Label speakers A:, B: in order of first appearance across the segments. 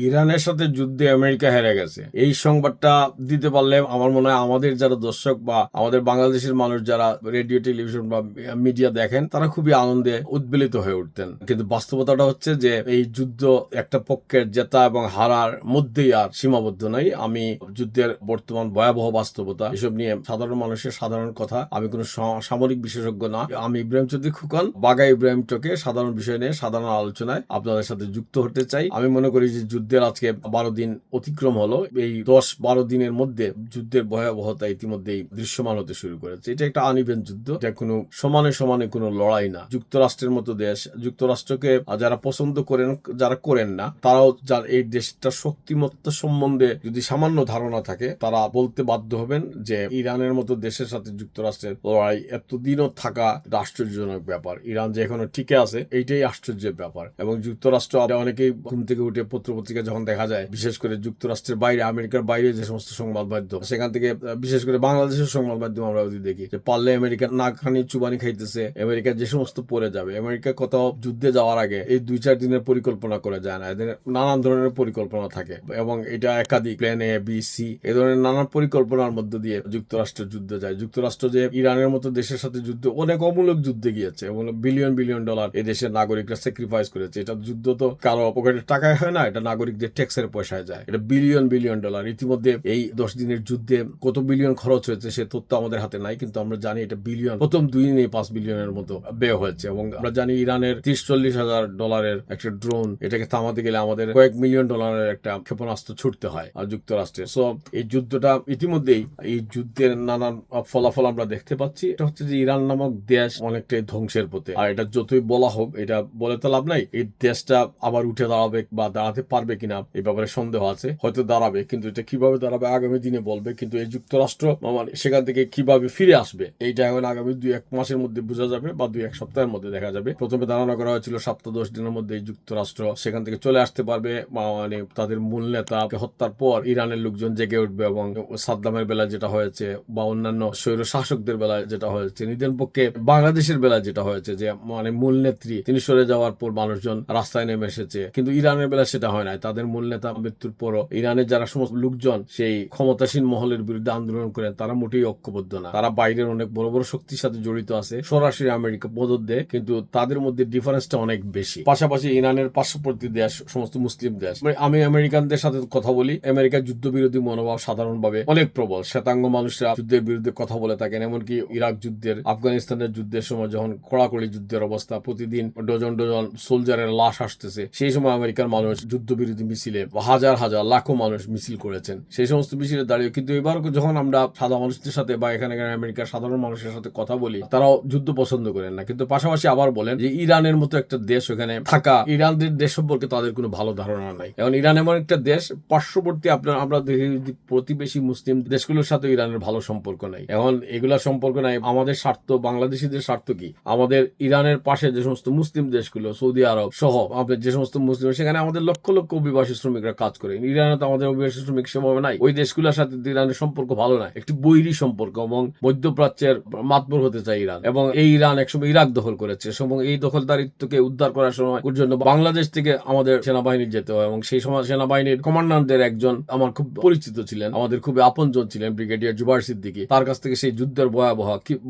A: ইরানের সাথে যুদ্ধে আমেরিকা হেরে গেছে, এই সংবাদটা দিতে পারলে আমার মনে হয় আমাদের যারা দর্শক বা আমাদের বাংলাদেশের মানুষ যারা রেডিও টেলিভিশন বা মিডিয়া দেখেন তারা খুবই আনন্দে উদ্বেলিত হয়ে উঠতেন। কিন্তু বাস্তবতাটা হচ্ছে যে এই যুদ্ধ একটা পক্ষের জেতা এবং হারার মধ্যেই আর সীমাবদ্ধ নয়। আমি যুদ্ধের বর্তমান ভয়াবহ বাস্তবতা এসব নিয়ে সাধারণ মানুষের সাধারণ কথা, আমি কোনো সামরিক বিশেষজ্ঞ না, আমি ইব্রাহিম চৌধুরী খোকন, বাঘা ইব্রাহিম চকে সাধারণ বিষয় নিয়ে সাধারণ আলোচনায় আপনাদের সাথে যুক্ত হতে চাই। আমি মনে করি যে যুদ্ধের আজকে 12 দিন অতিক্রম হলো। এই 10-12 দিনের মধ্যে যুদ্ধের ভয়াবহতা ইতিমধ্যেই দৃশ্যমান হতে শুরু করেছে। এটা একটা আনইভেন যুদ্ধ, এটা কোনো সমানে সমানে কোনো লড়াই না। যুক্তরাষ্ট্রের মতো দেশ, যুক্তরাষ্ট্রকে যারা পছন্দ করেন যারা করেন না, তারাও যার এই দেশটা শক্তিমত্তা সম্বন্ধে যদি সামান্য ধারণা থাকে তারা বলতে বাধ্য হবেন যে ইরানের মতো দেশের সাথে যুক্তরাষ্ট্রের লড়াই এতদিনও থাকা আশ্চর্যজনক ব্যাপার। ইরান যে এখনো টিকে আছে এইটাই আশ্চর্যের ব্যাপার। এবং যুক্তরাষ্ট্র অনেকেই ঘুম থেকে উঠে পত্রপত্রিকা যখন দেখা যায়, বিশেষ করে যুক্তরাষ্ট্রের বাইরে, আমেরিকার বাইরে যে সমস্ত সংবাদ মাধ্যম, সেখান থেকে বিশেষ করে বাংলাদেশের সংবাদ মাধ্যম আমরা যদি দেখি যে পারলে আমেরিকা না খানি চুবানি খাইতেছে, আমেরিকা যে সমস্ত পড়ে যাবে। আমেরিকা কোথাও যুদ্ধে যাওয়ার আগে এই 2-4 দিনের পরিকল্পনা করে যায় না, এদের নানান ধরনের পরিকল্পনা থাকে এবং এটা একাধিক প্ল্যান এ বি সি এই ধরনের নানান পরিকল্পনার মধ্য দিয়ে যুক্তরাষ্ট্র যুদ্ধে যায়। যুক্তরাষ্ট্র যে ইরানের মতো দেশের সাথে যুদ্ধ, অনেক অমূলক যুদ্ধে গিয়েছে এবং বিলিয়ন বিলিয়ন ডলার এই দেশের নাগরিকরা স্যাক্রিফাইস করেছে। এটা যুদ্ধ তো কারো পকেটের টাকায় হয় না, এটা নাগরিকদের ট্যাক্সের পয়সায় যায়। এটা বিলিয়ন বিলিয়ন ডলার। ইতিমধ্যে এই 10 দিনের যুদ্ধে কত বিলিয়ন খরচ হয়েছে সে তথ্য আমাদের হাতে নাই, কিন্তু আমরা জানি এটা বিলিয়ন, প্রথম 2 দিনে 5 বিলিয়নের মতো ব্যয় হয়েছে। এবং আমরা জানি ইরানের 30-40 হাজার ডলারের একটা ড্রোন, এটাকে থামাতে গেলে আমাদের কয়েক মিলিয়ন ডলারের একটা ক্ষেপণাস্ত্র ছুটতে হয় আর যুক্তরাষ্ট্রে। সো এই যুদ্ধটা ইতিমধ্যেই, এই যুদ্ধের নানান ফলাফল আমরা দেখতে পাচ্ছি। এটা হচ্ছে যে ইরান নামক দেশ অনেকটাই ধ্বংসের পথে। আর এটা যতই বলা হোক, এটা বলে তো লাভ নাই। এই দেশটা আবার উঠে দাঁড়াবে বা দাঁড়াতে পারবে কিনা এই ব্যাপারে সন্দেহ আছে। হয়তো দাঁড়াবে, কিন্তু এটা কিভাবে দাঁড়াবে আগামী দিনে বলবে। কিন্তু এই যুক্তরাষ্ট্র মানে সেখান থেকে কিভাবে ফিরে আসবে এইটা এখন আগামী 2-1 মাসের মধ্যে বোঝা যাবে বা 2-1 সপ্তাহের মধ্যে দেখা যাবে। প্রথমে ধারণা করা হয়েছিল 7-10 দিনের মধ্যে যুক্তরাষ্ট্র সেখান থেকে চলে আসতে পারবে, মানে তাদের মূল নেতাকে হত্যার পর ইরানের লোকজন জেগে উঠবে এবং সাদ্দামের বেলায় যেটা হয়েছে বা অন্যান্য স্বৈর শাসকদের বেলায় যেটা হয়েছে, নিদেন পক্ষে বাংলাদেশের বেলায় যেটা হয়েছে যে মানে মূল নেত্রী তিনি সরে যাওয়ার পর মানুষজন রাস্তায় নেমে এসেছে, কিন্তু ইরানের বেলায় সেটা হয় না। তাদের মূল নেতা মৃত্যুর পরও ইরানের যারা সমস্ত লোকজন সেই ক্ষমতাসীন মহলের বিরুদ্ধে আন্দোলন করেন তারা মোটেই ঐক্যবদ্ধ না। তারা বাইরের অনেক বড় বড় শক্তির সাথে জড়িত আছে, সরাসরি আমেরিকা মদদ দেয়, কিন্তু তাদের মধ্যে ডিফারেন্সটা অনেক বেশি। পাশাপাশি ইরানের পার্শ্ববর্তী দেশ সমস্ত মুসলিম দেশ, আমি আমেরিকানদের সাথে কথা বলি, আমেরিকার যুদ্ধবিরোধী মনোভাব সাধারণভাবে অনেক প্রবল। শ্বেতাঙ্গ মানুষরা যুদ্ধের বিরুদ্ধে কথা বলে থাকেন। এমনকি ইরাক যুদ্ধের, আফগানিস্তানের যুদ্ধের সময় যখন কড়াকড়ি যুদ্ধের অবস্থা, প্রতিদিন ডজন ডজন সোলজারের লাশ আসতেছে, সেই সময় আমেরিকার মানুষ যুদ্ধবিরোধী মিছিলে হাজার হাজার লাখো মানুষ মিছিল করেছেন সেই সমস্ত মিছিলে দাঁড়িয়ে। কিন্তু এবার যখন আমরা সাধারণ মানুষদের সাথে বা এখানে আমেরিকার সাধারণ মানুষের সাথে কথা বলি, তারাও যুদ্ধ পছন্দ করেন না, কিন্তু পাশাপাশি আবার বলেন যে ইরানের মতো একটা দেশ ওখানে থাকা, ইরানদের দেশ সম্পর্কে তাদের কোনো ভালো ধারণা নাই। এখন ইরান এমন একটা দেশ পার্শ্ববর্তী, আমরা দেখি প্রতিবেশী মুসলিম দেশগুলোর সাথে ইরানের ভালো সম্পর্ক নাই। এখন এগুলা সম্পর্ক নাই, আমাদের স্বার্থ, বাংলাদেশিদের স্বার্থ কি? আমাদের ইরানের পাশে যে সমস্ত মুসলিম দেশগুলো, সৌদি আরব সহ আমাদের যে সমস্ত মুসলিম, সেখানে আমাদের লক্ষ লক্ষ অভিবাসী শ্রমিকরা কাজ করে। ইরানে তো আমাদের অভিবাসী শ্রমিক সেভাবে নাই। ওই দেশগুলোর সাথে ইরানের সম্পর্ক ভালো না, একটি বৈরী সম্পর্ক, এবং মধ্যপ্রাচ্যের মাতবর হতে চায় ইরান। এবং এই ইরান একসময় ইরাক দখল করেছে এবং এই দখলদারিত্বকে উদ্ধার করার সময় জন্য বাংলাদেশ থেকে আমাদের সেনাবাহিনী যেতে হয়। এবং সেই সময় সেনাবাহিনীর কমান্ডারদের একজন আমার খুব পরিচিত ছিলেন, আমাদের খুবই আপনজন ছিলেন, ব্রিগেডিয়ার জুবাইর সিদ্দিকী। তার কাছ থেকে সেই যুদ্ধের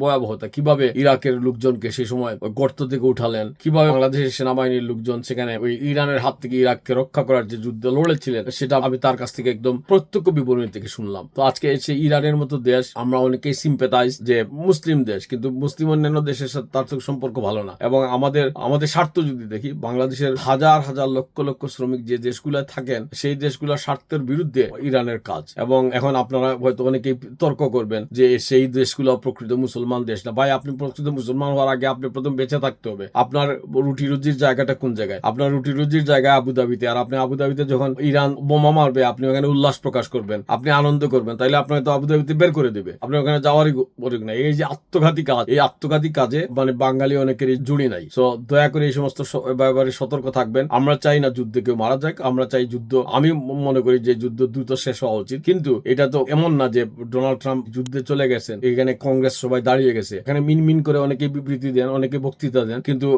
A: ভয়াবহতা, কিভাবে ইরাকের লোকজনকে সেই সময় গর্ত থেকে উঠালেন, কিভাবে বাংলাদেশের সেনাবাহিনীর লোকজন সেখানে ওই ইরানের হাত থেকে ইরাককে রক্ষা করার যে যুদ্ধ লড়েছিলেন, সেটা আমি তার কাছ থেকে একদম প্রত্যক্ষ বিবরণী থেকে শুনলাম। তো আজকে এসে ইরানের মতো দেশ, আমরা অনেকেই সিম্পেথাইজ যে মুসলিম দেশ, কিন্তু মুসলিম অন্যান্য দেশের সাথে তার সম্পর্ক ভালো না। এবং আমাদের স্বার্থ যদি দেখি, বাংলাদেশের হাজার হাজার লক্ষ লক্ষ শ্রমিক যে দেশগুলোয় থাকেন, সেই দেশগুলোর স্বার্থের বিরুদ্ধে ইরানের কাজ। এবং এখন আপনারা হয়তো অনেকেই তর্ক করবেন যে সেই দেশগুলো প্রকৃত মুসলমান দেশ না। ভাই, আপনি প্রকৃত মুসলমান হওয়ার আগে আপনি প্রথম বেঁচে থাকতে হবে। আপনার রুটি রুজির জায়গাটা কোন জায়গায়? আপনার রুটি রুজির জায়গাা আবুধাবিতে। আর আপনি আবুধাবিতে যখন ইরান বোমা মারবে, আপনি ওখানে উল্লাস প্রকাশ করবেন, আপনি আনন্দ করবেন, তাইলে আপনাকে তো আবুধাবিতে বের করে দিবে, আপনি ওখানে যাওয়ারই পরিক নাই। এই যে আত্মঘাতী কাজ, এই আত্মঘাতী কাজে মানে বাঙালি অনেকেরই জুড়ি নাই। সো দয়া করে এই সমস্ত ব্যাপারে সতর্ক থাকবেন। আমরা চাই না যুদ্ধে কেউ মারা যাক, আমরা চাই যুদ্ধ, আমি মনে করি যে যুদ্ধ দ্রুত শেষ হওয়া উচিত। কিন্তু এটা তো এমন না যে ডোনাল্ড ট্রাম্প যুদ্ধে চলে গেছেন, এখানে কংগ্রেস সবাই দাঁড়িয়ে গেছে, এখানে মিনমিন করে অনেকে বিবৃতি দেন, অনেকে বক্তৃতা দেন, কিন্তু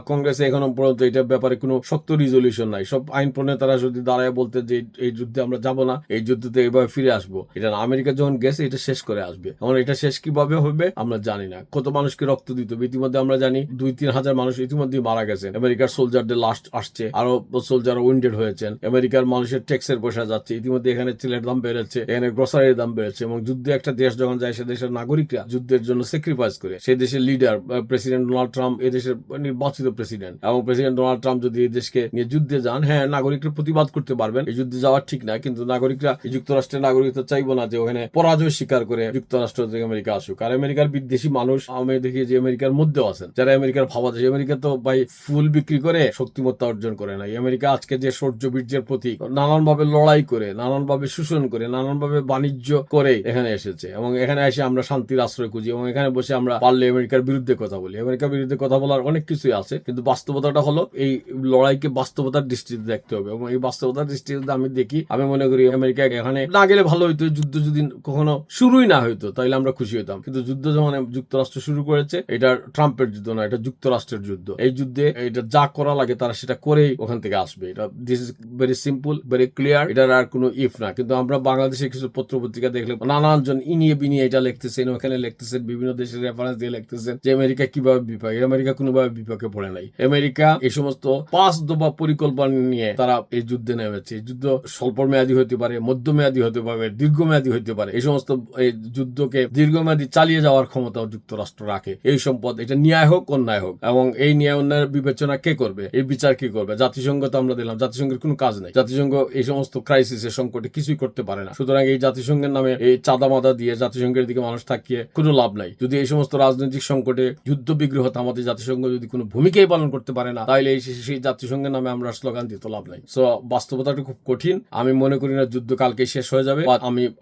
A: কংগ্রেসে এখনো পর্যন্ত এটার ব্যাপারে কোনো শক্ত রিজলিউশন নাই। সব আইন প্রণেতারা তারা যদি দাঁড়ায় বলতে যে এই যুদ্ধে আমরা যাব না, এই যুদ্ধতে এইভাবে ফিরে আসবো, এটা না, আমেরিকা যখন গেছে এটা শেষ করে আসবে। এখন এটা শেষ কিভাবে হবে আমরা জানি না। কত মানুষকে রক্ত দিতে হবে ইতিমধ্যে আমরা জানি 2-3 হাজার মানুষ ইতিমধ্যে মারা গেছেন। আমেরিকার সোলজারদের লাস্ট আসছে, আরো সোলজার উইন্ডেড হয়েছেন। আমেরিকার মানুষের ট্যাক্সের পয়সা যাচ্ছে, ইতিমধ্যে এখানে তেলের দাম বেড়েছে, এখানে গ্রোসারির দাম বেড়েছে। এবং যুদ্ধে একটা দেশ যখন যায়, সে দেশের নাগরিকরা যুদ্ধের জন্য স্যাক্রিফাইস করে। সেই দেশের লিডার প্রেসিডেন্ট ডোনাল্ড ট্রাম্প এই দেশের নির্বাচিত প্রেসিডেন্ট, এবং প্রেসিডেন্ট ডোনাল্ড ট্রাম্প যদি এই দেশকে নিয়ে যুদ্ধে যান, হ্যাঁ নাগরিকরা প্রতিবাদ করতে পারবেন, এই যুদ্ধে যাওয়া ঠিক না, কিন্তু নাগরিকরা যুক্তরাষ্ট্রের নাগরিকত্ব চাইবো না যে ওখানে পরাজয় স্বীকার করে যুক্তরাষ্ট্র থেকে আমেরিকা আসুক। আর আমেরিকার বিদ্বেষী মানুষ আমি দেখি যে আমেরিকার মধ্যেও আছেন, যারা আমেরিকার ভাবা দেশ। আমেরিকা তো ভাই ফুল বিক্রি করে শক্তিমত্তা অর্জন করে নাই। আমেরিকা আজকে যে শৌর্য বীর্যের প্রতীক, নানানভাবে লড়াই করে, নানানভাবে শোষণ করে, নানানভাবে বাণিজ্য করে এখানে এসেছে। এবং এখানে এসে আমরা শান্তির আশ্রয় খুঁজি, এবং এখানে বসে আমরা পারলে আমেরিকার বিরুদ্ধে কথা বলি। আমেরিকার বিরুদ্ধে কথা বলার অনেক কিছুই আছে, কিন্তু বাস্তবতাটা হলো এই লড়াইকে বাস্তবতার দৃষ্টিতে দেখতে হবে। এবং এই বাস্তবতার দৃষ্টিতে আমি দেখি, আমি মনে করি আমেরিকা এখানে না গেলে ভালো হইতো, যুদ্ধ যদি কখনো শুরুই না হইতো তাহলে আমরা খুশি হইতাম। কিন্তু যুদ্ধ যখন যুক্তরাষ্ট্র শুরু করেছে, এটা ট্রাম্পের যুদ্ধ না, এটা যুক্তরাষ্ট্রের যুদ্ধ। এই যুদ্ধে এটা যা করা লাগে তারা সেটা করেই ওখান থেকে আসবে। এটা this is very simple, very clear, এটার আর কোনো ইফ না। কিন্তু আমরা বাংলাদেশের কিছু পত্রপত্রিকা দেখলে নানান জন ইনিয়ে বিনিয়ে এটা লিখতেছেন, ওখানে লিখতেছেন, বিভিন্ন দেশের রেফারেন্স দিয়ে লিখতেছেন যে আমেরিকা কিভাবে বিপাকে। আমেরিকা কোনোভাবে বিপাকে পড়ে নাই। আমেরিকা এই সমস্ত 5 দফা পরিকল্পনা নিয়ে তারা এই যুদ্ধে নেমেছে। এই যুদ্ধ স্বল্প মেয়াদী হতে পারে, মধ্যমেয়াদী হতে পারে, দীর্ঘমেয়াদী হতে পারে। এই সমস্ত এই যুদ্ধকে দীর্ঘমেয়াদী চালিয়ে যাওয়ার ক্ষমতাও যুক্তরাষ্ট্র রাখে। এই সম্পদ, এটা ন্যায় হোক অন্যায় হোক, এবং এই ন্যায় অন্যায়ের বিবেচনা কে করবে, এই বিচার কে করবে? জাতিসংঘ তো আমরা দিলাম, জাতিসংঘের কোনো কাজ নেই। জাতিসংঘ এই সমস্ত ক্রাইসিসের সংকটে কিছুই করতে পারে না। সুতরাং এই জাতিসংঘের নামে এই চাঁদা মাদা দিয়ে জাতিসংঘের দিকে মানুষ থাকিয়ে কোনো লাভ নাই। যদি এই সমস্ত রাজনৈতিক সংকটে যুদ্ধ বিগ্রহ থামাতে জাতিসংঘ যদি কোনো ভূমিকাই পালন করতে পারে না, তাহলে সেই জাতিসংঘের নামে আমরা স্লোগান দিতে লাভ নাই। সো বাস্তবতাটা খুব কঠিন। আমি মনে করি না যুদ্ধ কালকে শেষ হয়ে যাবে।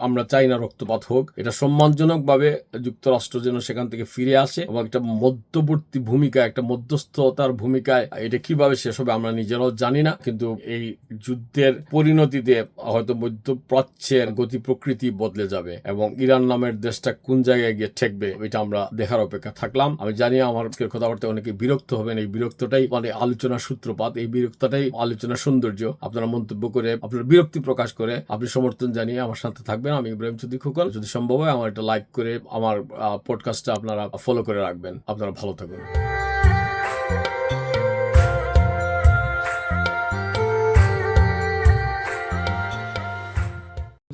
A: আমরা চাই না রক্তপাত হোক। এটা সম্মানজনক ভাবে যুক্তরাষ্ট্র যেন সেখান থেকে ফিরে আসে, এবং একটা মধ্যবর্তী ভূমিকা, একটা মধ্যস্থতার ভূমিকায় এটা কিভাবে শেষ হবে আমরা নিজেরাও জানি না। কিন্তু এই যুদ্ধের পরিণতিতে হয়তো মধ্যপ্রাচ্যের গতি প্রকৃতি বদলে যাবে, এবং ইরান নামের দেশটা কোন জায়গায় গিয়ে ঠেকবে এটা আমরা দেখার অপেক্ষা থাকলাম। আমি জানি আমার কথাবার্তা অনেকে বিরক্ত হবেন। এই বিরক্তটাই মানে আলোচনার সূত্রপাত, এই বিরক্তটাই আলোচনার সৌন্দর্য। আপনারা মন্তব্য করে, আপনার বিরক্তি প্রকাশ করে, আপনি সমর্থন জানিয়ে আমার সাথে থাকবেন। আমি ইব্রাহিম চৌধুরী খোকন। যদি সম্ভব হয় আমার একটা লাইক করে আমার পডকাস্টটা আপনারা ফলো করে রাখবেন। আপনারা ভালো থাকুন।